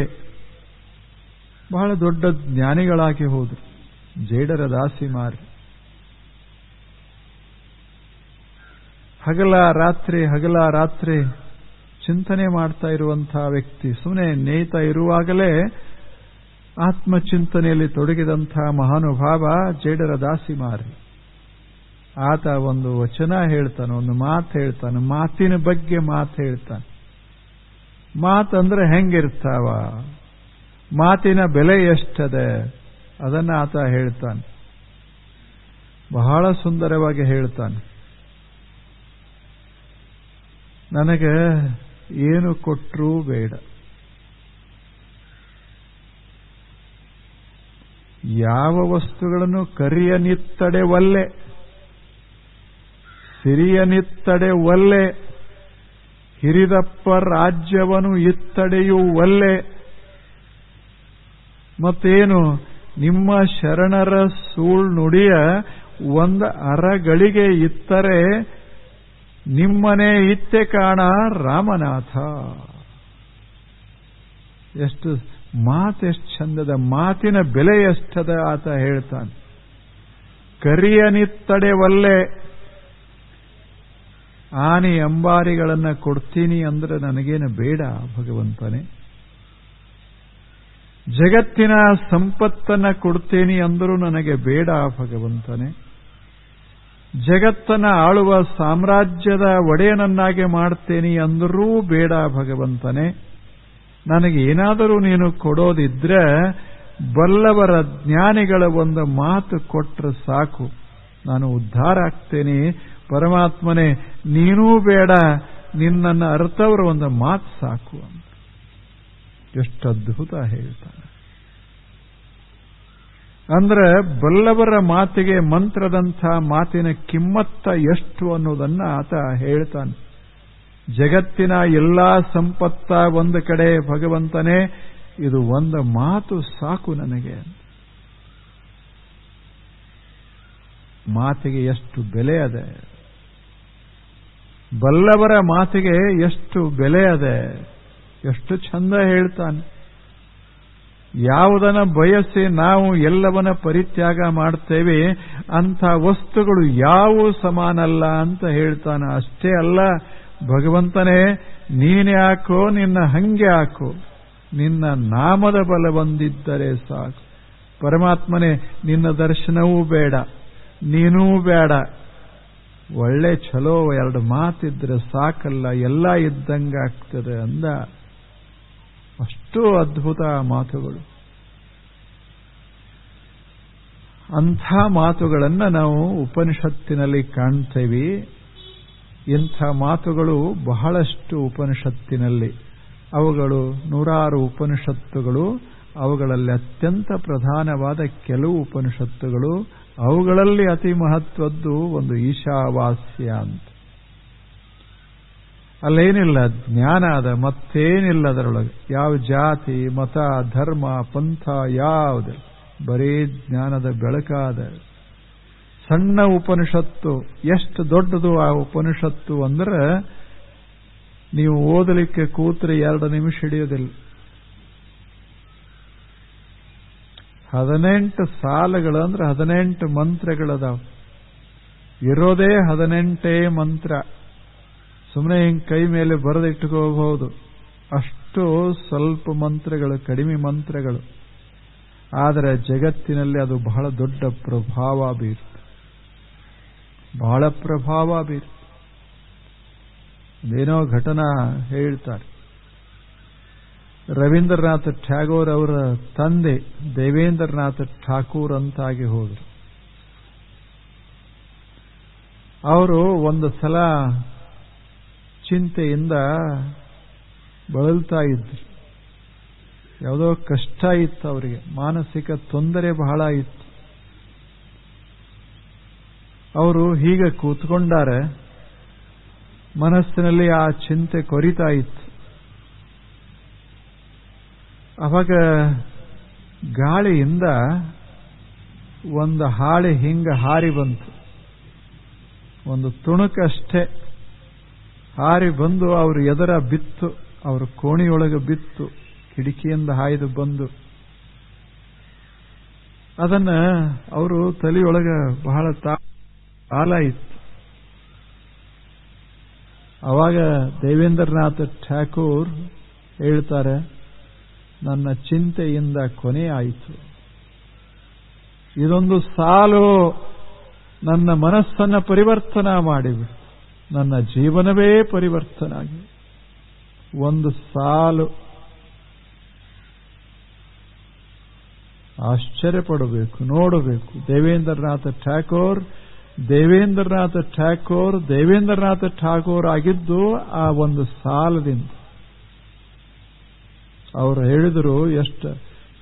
ಬಹಳ ದೊಡ್ಡ ಜ್ಞಾನಿಗಳಾಗಿ ಹೋದ್ರು ಜೇಡರ ದಾಸಿಮಾರ್ಯ. ಹಗಲ ರಾತ್ರಿ ಚಿಂತನೆ ಮಾಡ್ತಾ ಇರುವಂತಹ ವ್ಯಕ್ತಿ. ಸುಮ್ಮನೆ ನೇಯ್ತಾ ಇರುವಾಗಲೇ ಆತ್ಮಚಿಂತನೆಯಲ್ಲಿ ತೊಡಗಿದಂತಹ ಮಹಾನುಭಾವ ಜೇಡರ ದಾಸಿಮಾರಿ. ಆತ ಒಂದು ವಚನ ಹೇಳ್ತಾನೆ, ಒಂದು ಮಾತು ಹೇಳ್ತಾನೆ, ಮಾತಿನ ಬಗ್ಗೆ ಮಾತು ಹೇಳ್ತಾನೆ. ಮಾತಂದ್ರೆ ಹೆಂಗಿರ್ತಾವ, ಮಾತಿನ ಬೆಲೆ ಎಷ್ಟದೆ, ಅದನ್ನ ಆತ ಹೇಳ್ತಾನೆ. ಬಹಳ ಸುಂದರವಾಗಿ ಹೇಳ್ತಾನೆ. ನನಗೆ ಏನು ಕೊಟ್ಟರೂ ಬೇಡ, ಯಾವ ವಸ್ತುಗಳನ್ನು ಕರಿಯನಿತ್ತಡೆ ಒಲ್ಲೆ, ಸಿರಿಯನಿತ್ತಡೆ ಒಲ್ಲೆ, ಹಿರಿದಪ್ಪ ರಾಜ್ಯವನು ಇತ್ತಡೆಯೂ ಒಲ್ಲೆ. ಮತ್ತೇನು, ನಿಮ್ಮ ಶರಣರ ಸುಳ್ನುಡಿಯ ಒಂದು ಅರಗಳಿಗೆ ಇತ್ತರೆ ನಿಮ್ಮನೆ ಇತ್ತೆ ಕಾಣ ರಾಮನಾಥ. ಎಷ್ಟು ಮಾತೆಷ್ಟು ಚಂದದ, ಮಾತಿನ ಬೆಲೆ ಎಷ್ಟದ ಆತ ಹೇಳ್ತಾನೆ. ಕರಿಯನಿತ್ತಡೆ ಒಲ್ಲೆ, ಆನೆ ಅಂಬಾರಿಗಳನ್ನ ಕೊಡ್ತೀನಿ ಅಂದ್ರೆ ನನಗೇನು ಬೇಡ ಭಗವಂತನೇ. ಜಗತ್ತಿನ ಸಂಪತ್ತನ್ನ ಕೊಡ್ತೀನಿ ಅಂದರೂ ನನಗೆ ಬೇಡ ಭಗವಂತನೇ. ಜಗತ್ತನ್ನ ಆಳುವ ಸಾಮ್ರಾಜ್ಯದ ಒಡೆಯನನ್ನಾಗಿ ಮಾಡ್ತೇನೆ ಅಂದರೂ ಬೇಡ ಭಗವಂತನೇ. ನನಗೆ ಏನಾದರೂ ನೀನು ಕೊಡೋದಿದ್ರೆ ಬಲ್ಲವರ ಜ್ಞಾನಿಗಳ ಒಂದು ಮಾತು ಕೊಟ್ರೆ ಸಾಕು, ನಾನು ಉದ್ಧಾರ ಆಗ್ತೇನೆ. ಪರಮಾತ್ಮನೇ ನೀನೂ ಬೇಡ, ನಿನ್ನನ್ನು ಅರ್ಥವರ ಒಂದು ಮಾತು ಸಾಕು ಅಂತ. ಎಷ್ಟು ಅದ್ಭುತ ಹೇಳ್ತಾನೆ. ಅಂದ್ರೆ ಬಲ್ಲವರ ಮಾತಿಗೆ, ಮಂತ್ರದಂಥ ಮಾತಿನ ಕಿಮ್ಮತ್ತ ಎಷ್ಟು ಅನ್ನೋದನ್ನ ಆತ ಹೇಳ್ತಾನೆ. ಜಗತ್ತಿನ ಎಲ್ಲಾ ಸಂಪತ್ತ ಒಂದು ಕಡೆ ಭಗವಂತನೇ, ಇದು ಒಂದು ಮಾತು ಸಾಕು ನನಗೆ. ಮಾತಿಗೆ ಎಷ್ಟು ಬೆಲೆ ಅದೆ, ಬಲ್ಲವರ ಮಾತಿಗೆ ಎಷ್ಟು ಬೆಲೆ ಅದೆ. ಎಷ್ಟು ಚಂದ ಹೇಳ್ತಾನೆ. ಯಾವುದನ್ನ ಬಯಸಿ ನಾವು ಎಲ್ಲವನ್ನ ಪರಿತ್ಯಾಗ ಮಾಡ್ತೇವೆ ಅಂಥ ವಸ್ತುಗಳು ಯಾವುವು ಸಮಾನಲ್ಲ ಅಂತ ಹೇಳ್ತಾನೆ. ಅಷ್ಟೇ ಅಲ್ಲ, ಭಗವಂತನೇ ನೀನೇ ಹಾಕೋ, ನಿನ್ನ ಹಂಗೆ ಹಾಕೋ, ನಿನ್ನ ನಾಮದ ಬಲ ಬಂದಿದ್ದರೆ ಸಾಕು. ಪರಮಾತ್ಮನೇ ನಿನ್ನ ದರ್ಶನವೂ ಬೇಡ, ನೀನೂ ಬೇಡ, ಒಳ್ಳೆ ಚಲೋ ಎರಡು ಮಾತಿದ್ರೆ ಸಾಕಲ್ಲ, ಎಲ್ಲ ಇದ್ದಂಗಾಗ್ತದೆ ಅಂದ. ಅಷ್ಟು ಅದ್ಭುತ ಮಾತುಗಳು. ಅಂಥ ಮಾತುಗಳನ್ನು ನಾವು ಉಪನಿಷತ್ತಿನಲ್ಲಿ ಕಾಣ್ತೇವೆ. ಇಂಥ ಮಾತುಗಳು ಬಹಳಷ್ಟು ಉಪನಿಷತ್ತಿನಲ್ಲಿ, ಅವುಗಳು ನೂರಾರು ಉಪನಿಷತ್ತುಗಳು. ಅವುಗಳಲ್ಲಿ ಅತ್ಯಂತ ಪ್ರಧಾನವಾದ ಕೆಲವು ಉಪನಿಷತ್ತುಗಳು, ಅವುಗಳಲ್ಲಿ ಅತಿ ಮಹತ್ವದ್ದು ಒಂದು ಈಶಾವಾಸ್ಯ ಅಂತ. ಅಲ್ಲೇನಿಲ್ಲ, ಜ್ಞಾನ ಅದ, ಮತ್ತೇನಿಲ್ಲ ಅದರೊಳಗೆ. ಯಾವ ಜಾತಿ ಮತ ಧರ್ಮ ಪಂಥ ಯಾವುದು, ಬರೀ ಜ್ಞಾನದ ಬೆಳಕಾದ ಸಣ್ಣ ಉಪನಿಷತ್ತು. ಎಷ್ಟು ದೊಡ್ಡದು ಆ ಉಪನಿಷತ್ತು ಅಂದ್ರೆ ನೀವು ಓದಲಿಕ್ಕೆ ಕೂತ್ರೆ 2 ನಿಮಿಷ ಹಿಡಿಯೋದಿಲ್ಲ. 18 ಸಾಲುಗಳು ಅಂದ್ರೆ 18 ಮಂತ್ರಗಳದಾವ. ಇರೋದೇ 18 ಮಂತ್ರ. ಸುಮ್ಮನೆ ಹಿಂಗೆ ಕೈ ಮೇಲೆ ಬರೆದಿಟ್ಟುಕೋಬಹುದು, ಅಷ್ಟು ಸ್ವಲ್ಪ ಮಂತ್ರಗಳು, ಕಡಿಮೆ ಮಂತ್ರಗಳು. ಆದರೆ ಜಗತ್ತಿನಲ್ಲಿ ಅದು ಬಹಳ ದೊಡ್ಡ ಪ್ರಭಾವ ಬೀರುತ್ತೆ, ಬಹಳ ಪ್ರಭಾವ ಬೀರುತ್ತೆ. ಏನೋ ಘಟನಾ ಹೇಳ್ತಾರೆ. ರವೀಂದ್ರನಾಥ ಟ್ಯಾಗೋರ್ ಅವರ ತಂದೆ ದೇವೇಂದ್ರನಾಥ ಠಾಕೂರ್ ಅಂತಾಗಿ ಹೋದರು. ಅವರು ಒಂದು ಸಲ ಚಿಂತೆಯಿಂದ ಬಳಲ್ತಾ ಇದ್ರು. ಯಾವುದೋ ಕಷ್ಟ ಇತ್ತು ಅವರಿಗೆ, ಮಾನಸಿಕ ತೊಂದರೆ ಬಹಳ ಇತ್ತು. ಅವರು ಹೀಗೆ ಕೂತ್ಕೊಂಡಾರೆ, ಮನಸ್ಸಿನಲ್ಲಿ ಆ ಚಿಂತೆ ಕೊರಿತಾ ಇತ್ತು. ಅವಾಗ ಗಾಳಿಯಿಂದ ಒಂದು ಹಾಳೆ ಹಿಂಗ ಹಾರಿ ಬಂತು, ಒಂದು ತುಣುಕಷ್ಟೇ ಹಾರಿ ಬಂದು ಅವರು ಎದರ ಬಿತ್ತು, ಅವ್ರ ಕೋಣಿಯೊಳಗೆ ಬಿತ್ತು, ಕಿಟಕಿಯಿಂದ ಹಾಯ್ದು ಬಂದು ಅದನ್ನ ಅವರು ತಲೆಯೊಳಗೆ ಬಹಳ ಕಾಲ ಇತ್ತು. ಅವಾಗ ದೇವೇಂದ್ರನಾಥ ಠಾಕೂರ್ ಹೇಳ್ತಾರೆ, ನನ್ನ ಚಿಂತೆಯಿಂದ ಕೊನೆ ಆಯಿತು. ಇದೊಂದು ಸಾಲು ನನ್ನ ಮನಸ್ಸನ್ನು ಪರಿವರ್ತನಾ ಮಾಡಿಬಿಟ್ಟು ನನ್ನ ಜೀವನವೇ ಪರಿವರ್ತನೆ ಆಗಿ. ಒಂದು ಸಾಲು. ಆಶ್ಚರ್ಯಪಡಬೇಕು, ನೋಡಬೇಕು. ದೇವೇಂದ್ರನಾಥ ಠಾಕೂರ್ ಆಗಿದ್ದು ಆ ಒಂದು ಸಾಲದಿಂದ. ಅವರು ಹೇಳಿದರು,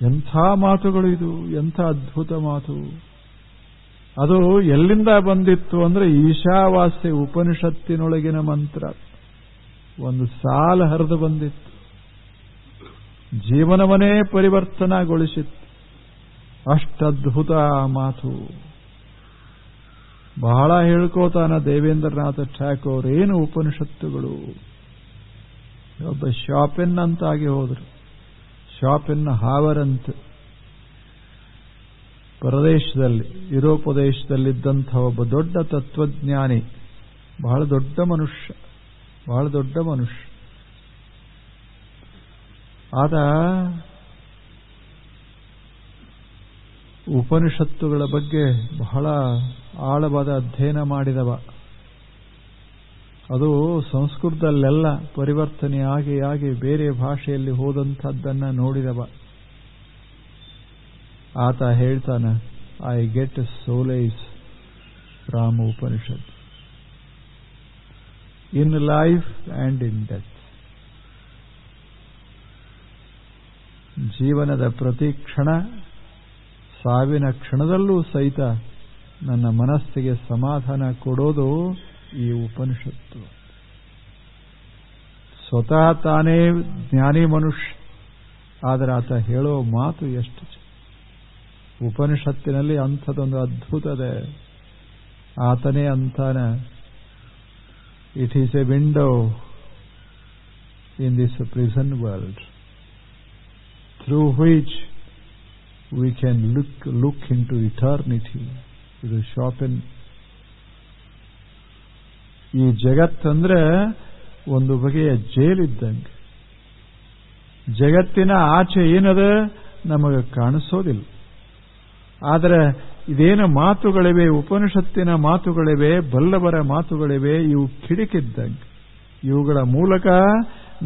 ಎಂಥ ಮಾತುಗಳು ಇದು, ಎಂಥ ಅದ್ಭುತ ಮಾತು. ಅದು ಎಲ್ಲಿಂದ ಬಂದಿತ್ತು ಅಂದ್ರೆ ಈಶಾವಾಸ್ಯ ಉಪನಿಷತ್ತಿನೊಳಗಿನ ಮಂತ್ರ. ಒಂದು ಸಾಲ ಹರಿದು ಬಂದಿತ್ತು, ಜೀವನವನ್ನೇ ಪರಿವರ್ತನಾಗೊಳಿಸಿತ್ತು. ಅಷ್ಟದ್ಭುತ ಮಾತು. ಬಹಳ ಹೇಳ್ಕೋತಾನ ದೇವೇಂದ್ರನಾಥ ಠಾಕೂರ್. ಏನು ಉಪನಿಷತ್ತುಗಳು. ಒಬ್ಬ ಶಾಪೆನ್ ಅಂತಾಗಿ ಹೋದರು. ಶಾಪೆನ್ ಹಾವರಂತ್ ಪರದೇಶದಲ್ಲಿ, ಯುರೋಪ್ ದೇಶದಲ್ಲಿದ್ದಂಥ ಒಬ್ಬ ದೊಡ್ಡ ತತ್ವಜ್ಞಾನಿ, ಬಹಳ ದೊಡ್ಡ ಮನುಷ್ಯ. ಆತ ಉಪನಿಷತ್ತುಗಳ ಬಗ್ಗೆ ಬಹಳ ಆಳವಾದ ಅಧ್ಯಯನ ಮಾಡಿದವ. ಅದು ಸಂಸ್ಕೃತದಲ್ಲೆಲ್ಲ ಪರಿವರ್ತನೆಯಾಗಿ ಬೇರೆ ಭಾಷೆಯಲ್ಲಿ ಹೋದಂಥದ್ದನ್ನ ನೋಡಿದವ. ಆತ ಹೇಳ್ತಾನೆ, I get solace from Upanishad in life and in death. ಜೀವನದ ಪ್ರತಿ ಕ್ಷಣ, ಸಾವಿನ ಕ್ಷಣದಲ್ಲೂ ಸಹಿತ ನನ್ನ ಮನಸ್ಸಿಗೆ ಸಮಾಧಾನ ಕೊಡೋದು ಈ ಉಪನಿಷತ್ತು. ಸ್ವತಃ ತಾನೇ ಜ್ಞಾನಿ ಮನುಷ್ಯ, ಆದರೆ ಆತ ಹೇಳೋ ಮಾತು ಎಷ್ಟು ಉಪನಿಷತ್ತಿನಲ್ಲಿ ಅಂಥದ್ದೊಂದು ಅದ್ಭುತದೆ. ಆತನೇ ಅಂತಾನ, it is a window in this prison world through which we can look into eternity. ಇದು ಶಾಪಿನ್. ಈ ಜಗತ್ತಂದ್ರೆ ಒಂದು ಬಗೆಯ ಜೈಲಿದ್ದಂಗೆ. ಜಗತ್ತಿನ ಆಚೆ ಏನದ ನಮಗೆ ಕಾಣಿಸೋದಿಲ್ಲ. ಆದರೆ ಇದೇನು ಮಾತುಗಳಿವೆ, ಉಪನಿಷತ್ತಿನ ಮಾತುಗಳಿವೆ, ಬಲ್ಲವರ ಮಾತುಗಳಿವೆ, ಇವು ಕಿಡಿಕಿದ್ದಂಗೆ. ಇವುಗಳ ಮೂಲಕ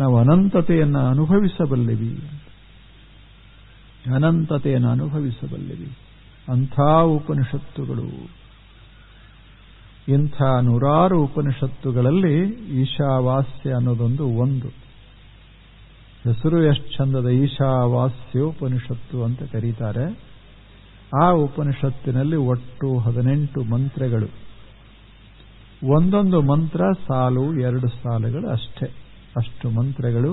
ನಾವು ಅನಂತತೆಯನ್ನು ಅನುಭವಿಸಬಲ್ಲೆವಿ. ಅನಂತತೆಯನ್ನು ಅನುಭವಿಸಬಲ್ಲೆವಿ. ಅಂಥ ಉಪನಿಷತ್ತುಗಳು. ಇಂಥ ನೂರಾರು ಉಪನಿಷತ್ತುಗಳಲ್ಲಿ ಈಶಾವಾಸ್ಯ ಅನ್ನೋದೊಂದು ಒಂದು. ಹೆಸರು ಎಷ್ಟು ಚಂದದ, ಈಶಾವಾಸ್ಯೋಪನಿಷತ್ತು ಅಂತ ಕರೀತಾರೆ. ಆ ಉಪನಿಷತ್ತಿನಲ್ಲಿ ಒಟ್ಟು 18 ಮಂತ್ರಗಳು. ಒಂದೊಂದು ಮಂತ್ರ ಸಾಲು 2 ಸಾಲುಗಳು ಅಷ್ಟೇ, ಅಷ್ಟು ಮಂತ್ರಗಳು.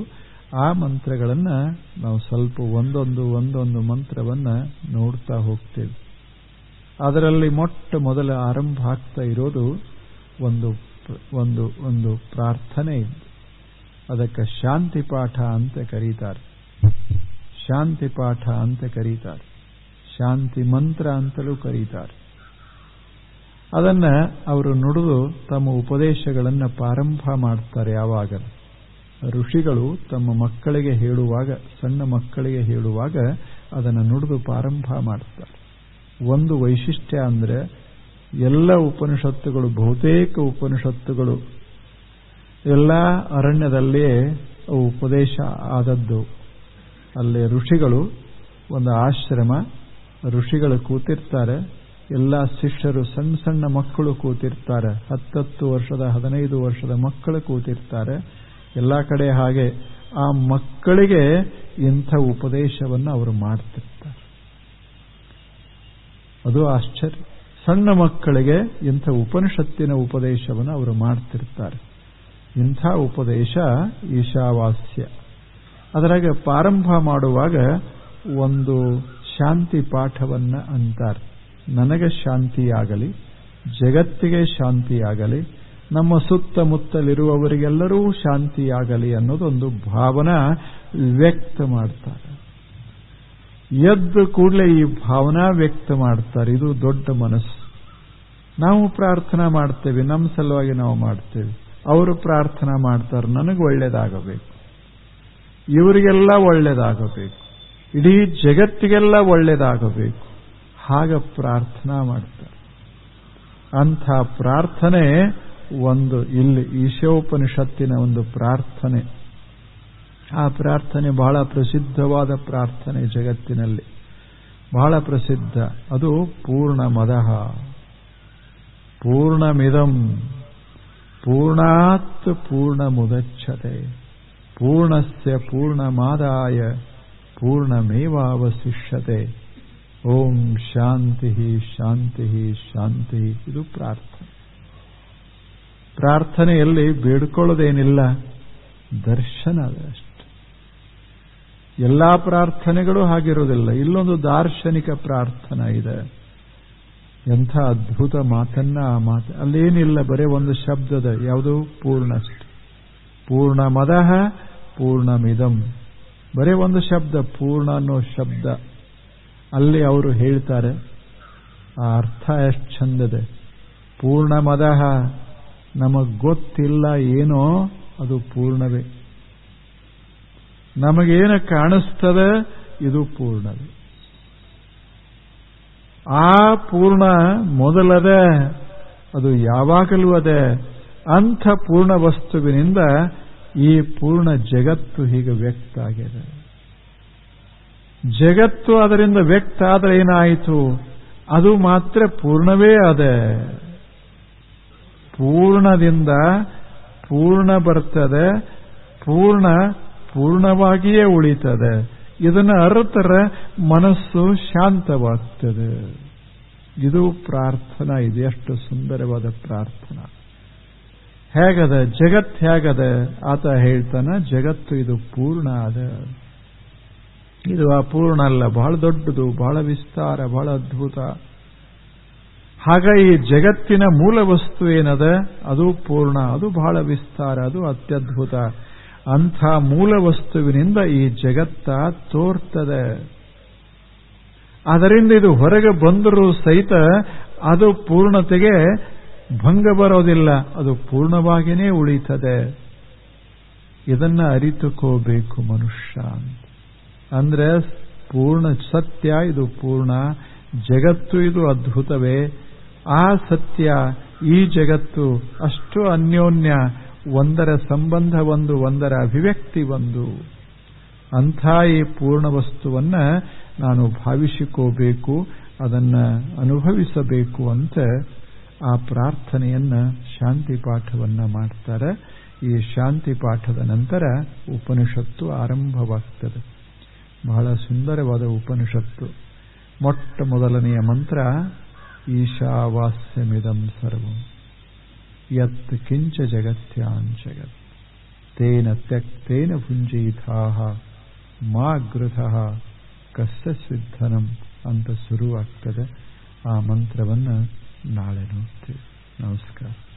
ಆ ಮಂತ್ರಗಳನ್ನು ನಾವು ಸ್ವಲ್ಪ ಒಂದೊಂದು ಮಂತ್ರವನ್ನು ನೋಡ್ತಾ ಹೋಗ್ತೇವೆ. ಅದರಲ್ಲಿ ಮೊಟ್ಟ ಮೊದಲ ಆರಂಭ ಆಗ್ತಾ ಇರೋದು ಒಂದು ಒಂದು ಒಂದು ಪ್ರಾರ್ಥನೆ ಇದೆ. ಅದಕ್ಕೆ ಶಾಂತಿ ಪಾಠ ಅಂತ ಕರೀತಾರೆ. ಶಾಂತಿ ಪಾಠ ಅಂತ ಕರೀತಾರೆ. ಶಾಂತಿ ಮಂತ್ರ ಅಂತಲೂ ಕರೀತಾರೆ. ಅದನ್ನ ಅವರು ನುಡಿದು ತಮ್ಮ ಉಪದೇಶಗಳನ್ನು ಪ್ರಾರಂಭ ಮಾಡ್ತಾರೆ. ಯಾವಾಗ ಋಷಿಗಳು ತಮ್ಮ ಮಕ್ಕಳಿಗೆ ಹೇಳುವಾಗ, ಸಣ್ಣ ಮಕ್ಕಳಿಗೆ ಹೇಳುವಾಗ ಅದನ್ನು ನುಡಿದು ಪ್ರಾರಂಭ ಮಾಡ್ತಾರೆ. ಒಂದು ವೈಶಿಷ್ಟ್ಯ ಅಂದರೆ ಎಲ್ಲ ಉಪನಿಷತ್ತುಗಳು, ಬಹುತೇಕ ಉಪನಿಷತ್ತುಗಳು ಎಲ್ಲ ಅರಣ್ಯದಲ್ಲಿಯೇ ಉಪದೇಶ ಆದದ್ದು. ಅಲ್ಲಿ ಋಷಿಗಳು, ಒಂದು ಆಶ್ರಮ, ಋಷಿಗಳು ಕೂತಿರ್ತಾರೆ. ಎಲ್ಲ ಶಿಷ್ಯರು, ಸಣ್ಣ ಸಣ್ಣ ಮಕ್ಕಳು ಕೂತಿರ್ತಾರೆ. 10 ವರ್ಷದ 15 ವರ್ಷದ ಮಕ್ಕಳು ಕೂತಿರ್ತಾರೆ. ಎಲ್ಲ ಕಡೆ ಹಾಗೆ ಆ ಮಕ್ಕಳಿಗೆ ಇಂಥ ಉಪದೇಶವನ್ನು ಅವರು ಮಾಡ್ತಿರ್ತಾರೆ. ಅದು ಆಶ್ಚರ್ಯ. ಸಣ್ಣ ಮಕ್ಕಳಿಗೆ ಇಂಥ ಉಪನಿಷತ್ತಿನ ಉಪದೇಶವನ್ನು ಅವರು ಮಾಡ್ತಿರ್ತಾರೆ. ಇಂಥ ಉಪದೇಶ ಈಶಾವಾಸ್ಯ. ಅದರಾಗ ಪ್ರಾರಂಭ ಮಾಡುವಾಗ ಒಂದು ಶಾಂತಿ ಪಾಠವನ್ನು ಅಂತಾರೆ. ನನಗೆ ಶಾಂತಿಯಾಗಲಿ, ಜಗತ್ತಿಗೆ ಶಾಂತಿಯಾಗಲಿ, ನಮ್ಮ ಸುತ್ತಮುತ್ತಲಿರುವವರಿಗೆಲ್ಲರೂ ಶಾಂತಿಯಾಗಲಿ ಅನ್ನೋದೊಂದು ಭಾವನಾ ವ್ಯಕ್ತ ಮಾಡ್ತಾರೆ. ಎದ್ದು ಕೂಡಲೇ ಈ ಭಾವನಾ ವ್ಯಕ್ತ ಮಾಡ್ತಾರೆ. ಇದು ದೊಡ್ಡ ಮನಸ್ಸು. ನಾವು ಪ್ರಾರ್ಥನಾ ಮಾಡ್ತೇವೆ, ನಮ್ಮ ಸಲುವಾಗಿ ನಾವು ಮಾಡ್ತೇವೆ. ಅವರು ಪ್ರಾರ್ಥನಾ ಮಾಡ್ತಾರೆ, ನನಗೆ ಒಳ್ಳೇದಾಗಬೇಕು, ಇವರಿಗೆಲ್ಲ ಒಳ್ಳೇದಾಗಬೇಕು, ಇಡೀ ಜಗತ್ತಿಗೆಲ್ಲ ಒಳ್ಳೇದಾಗಬೇಕು. ಹಾಗ ಪ್ರಾರ್ಥನಾ ಮಾಡ್ತಾರೆ. ಅಂಥ ಪ್ರಾರ್ಥನೆ ಒಂದು ಇಲ್ಲಿ ಈಶೋಪನಿಷತ್ತಿನ ಒಂದು ಪ್ರಾರ್ಥನೆ. ಆ ಪ್ರಾರ್ಥನೆ ಬಹಳ ಪ್ರಸಿದ್ಧವಾದ ಪ್ರಾರ್ಥನೆ, ಜಗತ್ತಿನಲ್ಲಿ ಬಹಳ ಪ್ರಸಿದ್ಧ. ಅದು ಪೂರ್ಣಮದಃ ಪೂರ್ಣಮಿದಂ ಪೂರ್ಣಾತ್ ಪೂರ್ಣಮುದಚ್ಯತೆ ಪೂರ್ಣಸ್ಯ ಪೂರ್ಣಮಾದಾಯ ಪೂರ್ಣಮೇವಾವಶಿಷ್ಯತೆ. ಓಂ ಶಾಂತಿ ಶಾಂತಿ ಶಾಂತಿ. ಇದು ಪ್ರಾರ್ಥನೆ. ಪ್ರಾರ್ಥನೆಯಲ್ಲಿ ಬೇಡ್ಕೊಳ್ಳೋದೇನಿಲ್ಲ, ದರ್ಶನ ಅಷ್ಟೆ. ಎಲ್ಲಾ ಪ್ರಾರ್ಥನೆಗಳು ಹಾಗಿರೋದಿಲ್ಲ. ಇಲ್ಲೊಂದು ದಾರ್ಶನಿಕ ಪ್ರಾರ್ಥನಾ ಇದೆ. ಎಂಥ ಅದ್ಭುತ ಮಾತನ್ನ ಆ ಮಾತು. ಅಲ್ಲೇನಿಲ್ಲ, ಬರೀ ಒಂದು ಶಬ್ದದ, ಯಾವುದು ಪೂರ್ಣಷ್ಟೆ. ಪೂರ್ಣಮದಃ ಪೂರ್ಣಮಿದಂ, ಬರೀ ಒಂದು ಶಬ್ದ, ಪೂರ್ಣ ಅನ್ನೋ ಶಬ್ದ. ಅಲ್ಲಿ ಅವರು ಹೇಳ್ತಾರೆ, ಆ ಅರ್ಥ ಎಷ್ಟು ಚಂದದೆ. ಪೂರ್ಣಮದಃ, ನಮಗ್ ಗೊತ್ತಿಲ್ಲ ಏನೋ ಅದು ಪೂರ್ಣವೇ. ನಮಗೇನು ಕಾಣಿಸ್ತದೆ ಇದು ಪೂರ್ಣವೇ. ಆ ಪೂರ್ಣ ಮೊದಲದೆ, ಅದು ಯಾವಾಗಲೂ ಅದೇ. ಅಂಥ ಪೂರ್ಣ ವಸ್ತುವಿನಿಂದ ಈ ಪೂರ್ಣ ಜಗತ್ತು ಹೀಗೆ ವ್ಯಕ್ತ ಆಗಿದೆ. ಜಗತ್ತು ಅದರಿಂದ ವ್ಯಕ್ತ ಆದರೆ ಏನಾಯಿತು? ಅದು ಮಾತ್ರ ಪೂರ್ಣವೇ ಅದೇ. ಪೂರ್ಣದಿಂದ ಪೂರ್ಣ ಬರ್ತದೆ, ಪೂರ್ಣ ಪೂರ್ಣವಾಗಿಯೇ ಉಳಿತದೆ. ಇದನ್ನು ಅರ್ಥರ ಮನಸ್ಸು ಶಾಂತವಾಗ್ತದೆ. ಇದು ಪ್ರಾರ್ಥನಾ. ಇದು ಎಷ್ಟು ಸುಂದರವಾದ ಪ್ರಾರ್ಥನಾ. ಹೇಗದ ಜಗತ್? ಹೇಗದ? ಆತ ಹೇಳ್ತಾನ, ಜಗತ್ತು ಇದು ಪೂರ್ಣ ಅದ. ಇದು ಅಪೂರ್ಣ ಅಲ್ಲ, ಬಹಳ ದೊಡ್ಡದು, ಬಹಳ ವಿಸ್ತಾರ, ಬಹಳ ಅದ್ಭುತ. ಹಾಗ ಈ ಜಗತ್ತಿನ ಮೂಲ ವಸ್ತು ಏನದ ಅದು ಪೂರ್ಣ, ಅದು ಬಹಳ ವಿಸ್ತಾರ, ಅದು ಅತ್ಯದ್ಭುತ. ಅಂಥ ಮೂಲ ವಸ್ತುವಿನಿಂದ ಈ ಜಗತ್ತ ತೋರ್ತದೆ. ಅದರಿಂದ ಇದು ಹೊರಗೆ ಬಂದರೂ ಸಹಿತ ಅದು ಪೂರ್ಣತೆಗೆ ಭಂಗ ಬರೋದಿಲ್ಲ, ಅದು ಪೂರ್ಣವಾಗಿಯೇ ಉಳಿತದೆ. ಇದನ್ನ ಅರಿತುಕೋಬೇಕು ಮನುಷ್ಯ. ಅಂದ್ರೆ ಪೂರ್ಣ ಸತ್ಯ ಇದು ಪೂರ್ಣ, ಜಗತ್ತು ಇದು ಅದ್ಭುತವೇ. ಆ ಸತ್ಯ ಈ ಜಗತ್ತು ಅಷ್ಟು ಅನ್ಯೋನ್ಯ, ಒಂದರ ಸಂಬಂಧ ಒಂದು, ಒಂದರ ಅಭಿವ್ಯಕ್ತಿ ಒಂದು. ಅಂಥ ಈ ಪೂರ್ಣ ವಸ್ತುವನ್ನ ನಾನು ಭಾವಿಸಿಕೋಬೇಕು, ಅದನ್ನ ಅನುಭವಿಸಬೇಕು ಅಂತ ಆ ಪ್ರಾರ್ಥನೆಯನ್ನ ಶಾಂತಿ ಪಾಠವನ್ನ ಮಾಡ್ತಾರೆ. ಈ ಶಾಂತಿ ಪಾಠದ ನಂತರ ಉಪನಿಷತ್ತು ಆರಂಭವಾಗ್ತದೆ. ಬಹಳ ಸುಂದರವಾದ ಉಪನಿಷತ್ತು. ಮೊಟ್ಟ ಮೊದಲನೆಯ ಮಂತ್ರ ಈಶಾವಾಸ್ಯಮಿದಂ ಸರ್ವಂ ಯತ್ ಕಿಂಚ ಜಗತ್ಯಾಂ ಜಗತ್ ತೇನ ತ್ಯಕ್ತೇನ ಭುಂಜೀತಾಃ ಮಾ ಗೃಧಃ ಕಸ್ಯ ಸಿದ್ಧನಂ ಅಂತ ಶುರುವಾಗ್ತದೆ. ಆ ಮಂತ್ರವನ್ನು ನಾಳೆ ನೋಡ್ತೀವಿ. ನಮಸ್ಕಾರ.